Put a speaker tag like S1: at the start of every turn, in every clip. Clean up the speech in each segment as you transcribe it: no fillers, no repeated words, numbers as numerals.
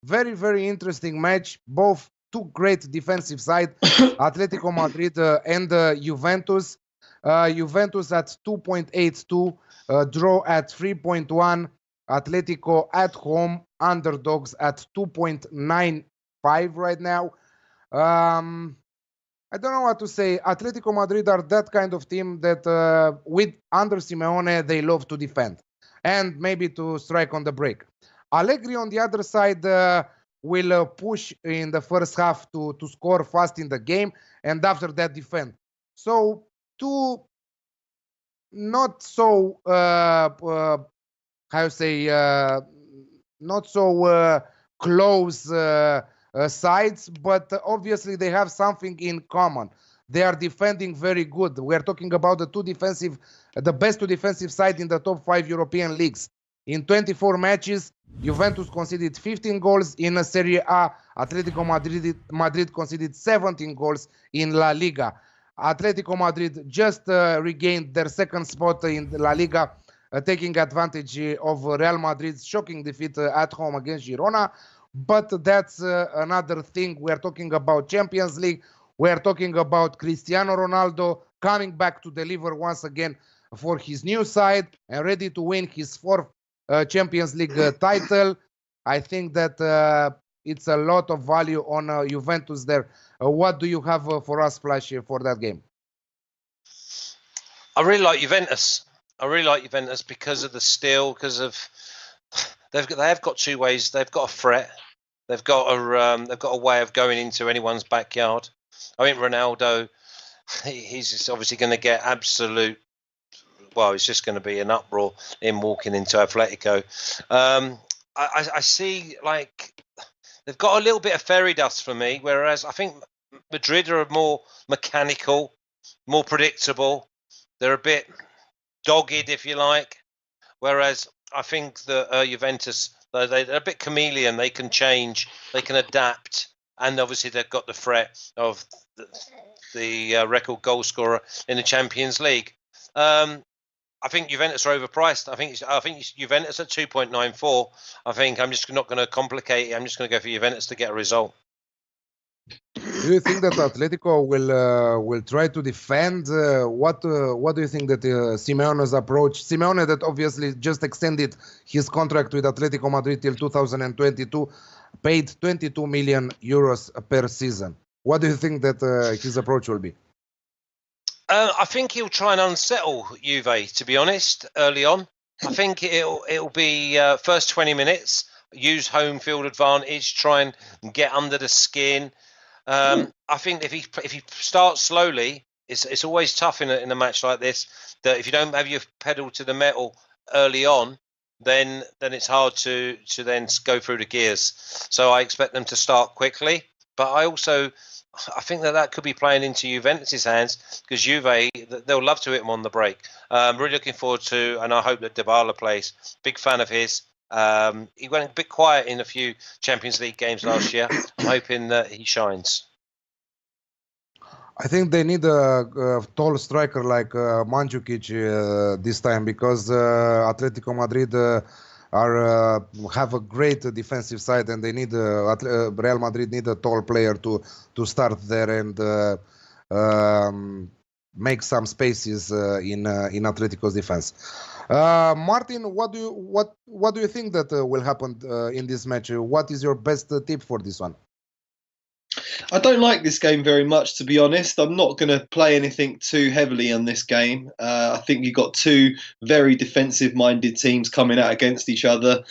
S1: Very, very interesting match. Both two great defensive side, Atletico Madrid and Juventus. Juventus at 2.82, draw at 3.1. Atletico at home, underdogs at 2.95 right now. I don't know what to say. Atletico Madrid are that kind of team that with under Simeone, they love to defend and maybe to strike on the break. Allegri on the other side will push in the first half to score fast in the game and after that defend. So two not so how you say not so close sides, but obviously they have something in common. They are defending very good. We are talking about the best two defensive side in the top 5 European leagues. In 24 matches, Juventus conceded 15 goals in Serie A. Atletico Madrid conceded 17 goals in La Liga. Atletico Madrid just regained their second spot in La Liga, taking advantage of Real Madrid's shocking defeat at home against Girona. But that's another thing. We are talking about Champions League. We are talking about Cristiano Ronaldo coming back to deliver once again for his new side and ready to win his fourth Champions League title. I think that it's a lot of value on Juventus there. What do you have for us, Flash, for that game?
S2: I really like Juventus. Because of the steel, because of they have got two ways. They've got a threat. They've got a way of going into anyone's backyard. I think Ronaldo, he's just obviously going to get absolute. Well, it's just going to be an uproar in walking into Atletico. I see like they've got a little bit of fairy dust for me, whereas I think Madrid are more mechanical, more predictable. They're a bit dogged, if you like, whereas I think that Juventus, they're a bit chameleon. They can change, they can adapt, and obviously they've got the threat of the record goal scorer in the Champions League. I think Juventus are overpriced. I think Juventus at 2.94. I think I'm just not going to complicate it. I'm just going to go for Juventus to get a result.
S1: Do you think that Atletico will try to defend? What do you think that Simeone's approach? Simeone that obviously just extended his contract with Atletico Madrid till 2022, paid 22 million euros per season. What do you think that his approach will be?
S2: I think he'll try and unsettle Juve, to be honest, early on. I think it'll be first 20 minutes, use home field advantage, try and get under the skin. I think if he starts slowly, it's always tough in a match like this. That if you don't have your pedal to the metal early on, then it's hard to then go through the gears. So I expect them to start quickly, but I think that could be playing into Juventus' hands because Juve, they'll love to hit him on the break. Really looking forward to, and I hope that Dybala plays. Big fan of his. He went a bit quiet in a few Champions League games last year. I'm hoping that he shines.
S1: I think they need a tall striker like Mandzukic this time because Atletico Madrid have a great defensive side and they need Real Madrid need a tall player to start there and make some spaces in Atletico's defense. Martin, what do you think that will happen in this match? What is your best tip for this one?
S3: I don't like this game very much, to be honest. I'm not going to play anything too heavily on this game. I think you've got two very defensive-minded teams coming out against each other.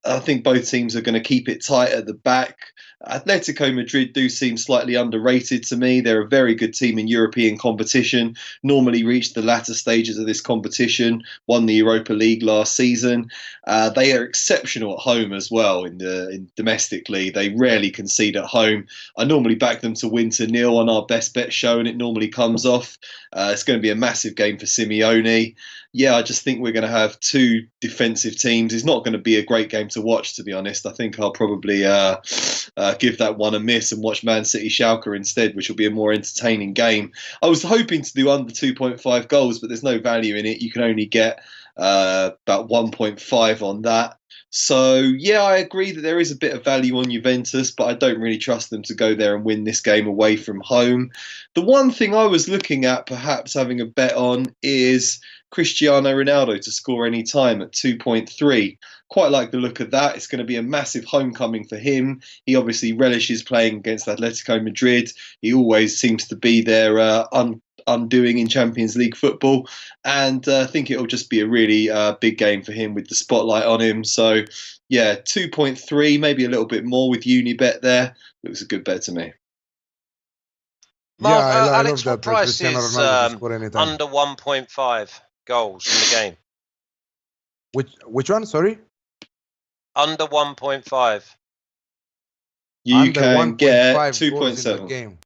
S3: I think both teams are going to keep it tight at the back. Atletico Madrid do seem slightly underrated to me. They're a very good team in European competition, normally reach the latter stages of this competition, won the Europa League last season. They are exceptional at home as well in domestically. They rarely concede at home. I normally back them to win to 0 on our best bet show, and it normally comes off. It's going to be a massive game for Simeone. Yeah, I just think we're going to have two defensive teams. It's not going to be a great game to watch, to be honest. I think I'll probably give that one a miss and watch Man City Schalke instead, which will be a more entertaining game. I was hoping to do under 2.5 goals, but there's no value in it. You can only get about 1.5 on that. So, yeah, I agree that there is a bit of value on Juventus, but I don't really trust them to go there and win this game away from home. The one thing I was looking at, perhaps having a bet on, is Cristiano Ronaldo to score any time at 2.3. Quite like the look of that. It's going to be a massive homecoming for him. He obviously relishes playing against Atletico Madrid. He always seems to be their undoing in Champions League football, and I think it'll just be a really big game for him with the spotlight on him. So yeah, 2.3, maybe a little bit more with Unibet there. Looks a good bet to me.
S2: Mark,
S1: Yeah, I
S2: Alex,
S1: love
S2: what
S1: that
S2: price
S1: Cristiano
S2: is
S1: Ronaldo to score anytime.
S2: under 1.5 goals in the game?
S1: Which one? Sorry.
S2: Under 1.5.
S3: You
S1: Under
S3: can get
S1: 1.5 goals in the
S3: 2.7.
S1: game.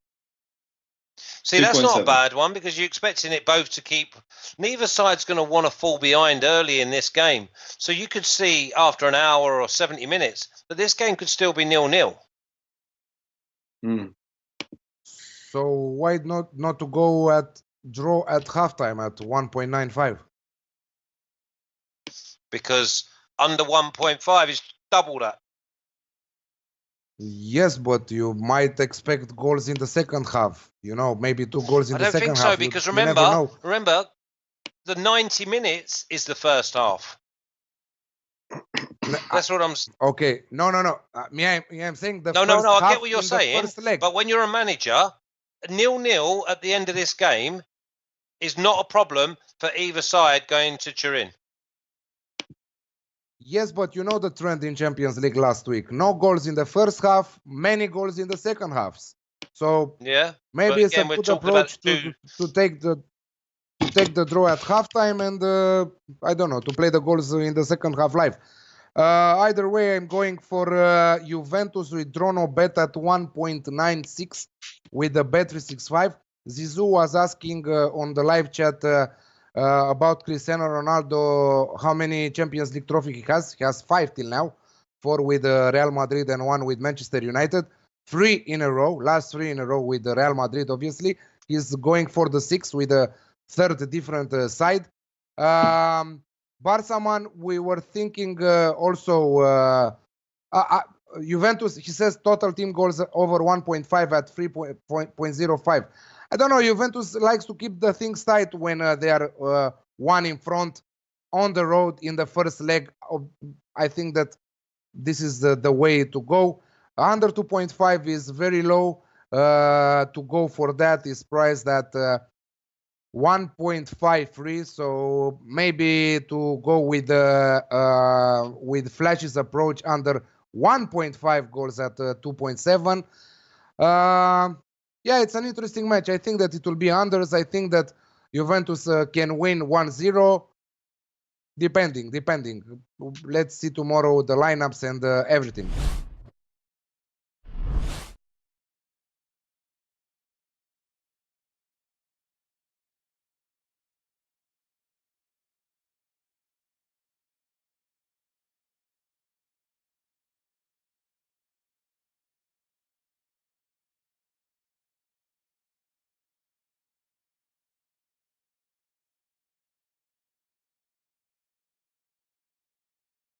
S2: See, that's not a
S3: 2.7.
S2: bad one because you're expecting it both to keep. Neither side's going to want to fall behind early in this game. So you could see after an hour or 70 minutes that this game could still be 0-0.
S3: Mm.
S1: So why not to go at draw at halftime at 1.95?
S2: Because under 1.5 is double that.
S1: Yes, but you might expect goals in the second half. You know, maybe 2 goals in
S2: I
S1: the
S2: don't
S1: second
S2: think
S1: half.
S2: so because
S1: you never know.
S2: remember, the 90 minutes is the first half. That's what I'm.
S1: Okay, no. I'm saying the
S2: No,
S1: first
S2: I
S1: half
S2: get what you're
S1: in the
S2: saying.
S1: first leg.
S2: But when you're a manager, 0-0 at the end of this game is not a problem for either side going to Turin.
S1: Yes, but you know the trend in Champions League last week. No goals in the first half, many goals in the second halves. So
S2: Yeah,
S1: maybe it's
S2: again,
S1: a
S2: we're
S1: good
S2: talking about
S1: approach to take the draw at halftime and I don't know, to play the goals in the second half live. Either way, I'm going for Juventus with draw no bet at 1.96 with the Bet365. Zizou was asking on the live chat about Cristiano Ronaldo, how many Champions League trophies he has. He has 5 till now, 4 with Real Madrid and 1 with Manchester United. 3 in a row, last 3 in a row with Real Madrid, obviously. He's going for the 6th with a third different side. Barca man, we were thinking also Juventus, he says total team goals over 1.5 at 3.05. I don't know, Juventus likes to keep the things tight when they are 1 in front on the road in the first leg. I think that this is the way to go. Under 2.5 is very low. To go for that is priced at 1.53, so maybe to go with Flash's approach under 1.5 goals at 2.7. Yeah, it's an interesting match. I think that it will be unders. I think that Juventus can win 1-0, depending. Let's see tomorrow the lineups and everything.